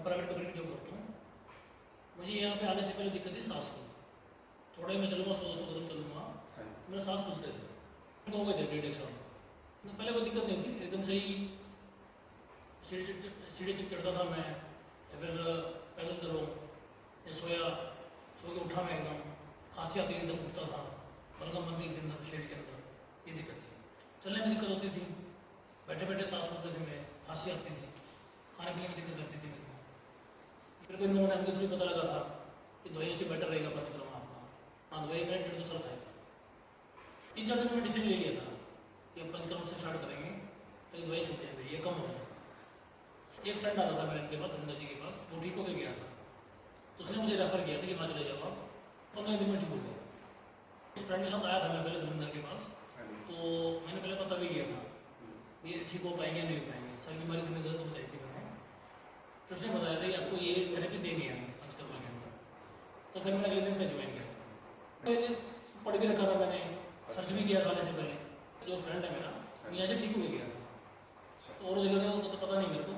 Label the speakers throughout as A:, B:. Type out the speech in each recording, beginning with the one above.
A: मैं private company में job करता हूँ। मुझे यहाँ पे आने से पहले दिक्कत थी सांस की। थोड़ा ही मैं चलूँगा 100-200 कदम चलूँगा, मेरे सांस फूलते थे। हो गए थे 1.5 साल। पहले कोई दिक्कत नहीं थी, एकदम सही सीढ़ी चढ़ता था मैं, या फिर पैदल चलो या सो के उठा मैं एकदम खांसी आती थी, एकदम उठता था, बलगम बनती थी अंदर शरीर के अंदर, ये दिक्कत थी। चलने में दिक्कत होती थी, बैठे बैठे सांस फूलते थे, मैं खांसी आती थी, खाने पीने में दिक्कत रहती थी मेरे को। फिर कोई मैंने हमको थोड़ी पता लगा था कि दवाइयों से बेटर रहेगा पंचकर्मा आपका। हाँ, दवाई मैंने 1.5-2 साल खाई। 3-4 दिन में डिसीजन ले लिया था कि अब पंचकर्म से स्टार्ट करेंगे ताकि दवाई छूट जाए, ये कम हो जाए। एक फ्रेंड आता था मेरे इनके पास, धनंजय जी के पास, वो ठीक होकर गया था, तो उसने मुझे रेफर किया था कि वहाँ चले जाओ आप। 15 दिन में ठीक हो गया। उस फ्रेंड के साथ आया था मैं पहले धनंजय के पास, तो मैंने पहले पता भी किया था ये ठीक हो पाएंगे नहीं हो पाएंगे, सर बीमारी इतनी ज़्यादा बताई थी मैंने। फिर उसने बताया था कि आपको ये थेरेपी देनी है पंचकर्मा के अंदर। तो फिर मैंने अगले दिन फिर ज्वाइन किया। तो पढ़ भी रखा था मैंने, सर्च भी किया खाने से पहले। जो फ्रेंड है मेरा, वो यहाँ से ठीक हो गया था, तो और जगह का तो पता नहीं मेरे को,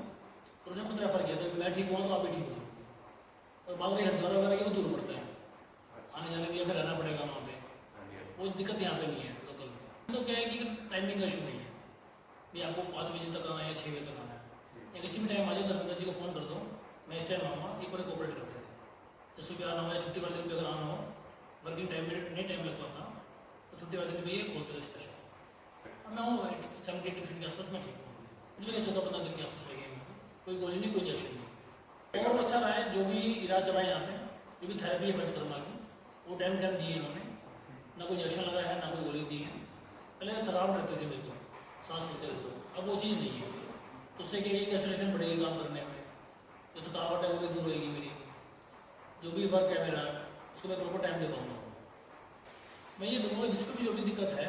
A: तो उसने खुद रेफर किया था मैं ठीक हुआ तो आप भी ठीक हो। और बागरी हरिद्वार वगैरह ये दूर पड़ता है, आने जाने के लिए फिर रहना पड़ेगा वहाँ पे, वो दिक्कत यहाँ पे नहीं है लोकल में। तो क्या है कि टाइमिंग का इशू नहीं है कि आपको 5 बजे तक आना है या 6 बजे तक आना है, या किसी भी टाइम आ जाओ, धर्मेंद्र जी को फ़ोन कर दो, मैं इस टाइम आऊँगा, ये पूरे कोऑपरेट करते थे। तो सुबह आना हो या छुट्टी वाले दिन भी अगर आना हो, वर्किंग टाइम में नहीं टाइम लग पाता, तो छुट्टी वाले दिन भी ये खोलते थे स्पेशल। अब मैं हूँ 70-80% के आसपास, मैं ठीक हूँ। मुझे 14-15 दिन के आसपास लगे हैं, कोई गोली नहीं, कोई इंजेक्शन नहीं। और अच्छा रहा है जो भी इलाज चला है यहाँ पे, जो भी थेरेपी है पंचकर्मा की, वो टाइम दी है इन्होंने, ना कोई इंजेक्शन लगाया है ना कोई गोली दी है। पहले थकावट रहती थी मेरे को, सांस लेते थे, तो अब वो चीज़ नहीं है। तो उससे क्या एक कंसंट्रेशन बढ़ेगी काम करने में, जो थकावट है वो भी दूर होगी मेरी, जो भी वर्क है मेरा उसको मैं प्रॉपर टाइम दे पाऊँगा। मैं ये दूँगा जिसको भी जो भी दिक्कत है,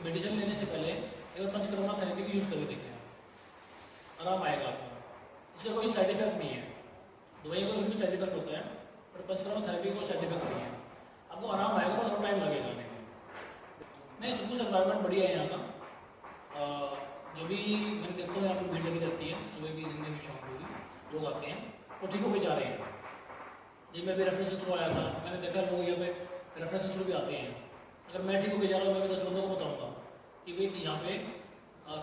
A: मेडिसिन लेने से पहले अगर पंचकर्मा थेरेपी की यूज़ करके देखें, आराम आएगा आपको। इसका कोई साइड इफेक्ट नहीं है, दवाइयों का भी साइड इफेक्ट होता है, पर पंचकर्मा थेरेपी का कोई साइड इफेक्ट नहीं है। आपको आराम आएगा पर थोड़ा टाइम लगेगा आने में। नहीं, सब कुछ एनवायरमेंट बढ़िया है यहाँ का। जो भी मैंने देखता हूँ यहाँ पर भीड़ लगी रहती है, सुबह भी, दिन में भी, शाम को भी लोग आते हैं, वो ठीक होकर जा रहे हैं। जी, मैं भी रेफरेंस के थ्रू आया था, मैंने देखा लोग यहाँ पे रेफरेंस के थ्रू भी आते हैं। अगर मैं ठीक होकर जा रहा हूँ, मैं भी 10 बंदों को बताऊँगा कि भाई यहाँ पे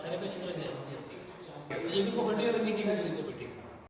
A: थेरेपी अच्छी तरह दी जाती है। ये भी कोऑपरेटिव है, नीति में भी कोऑपरेटिव।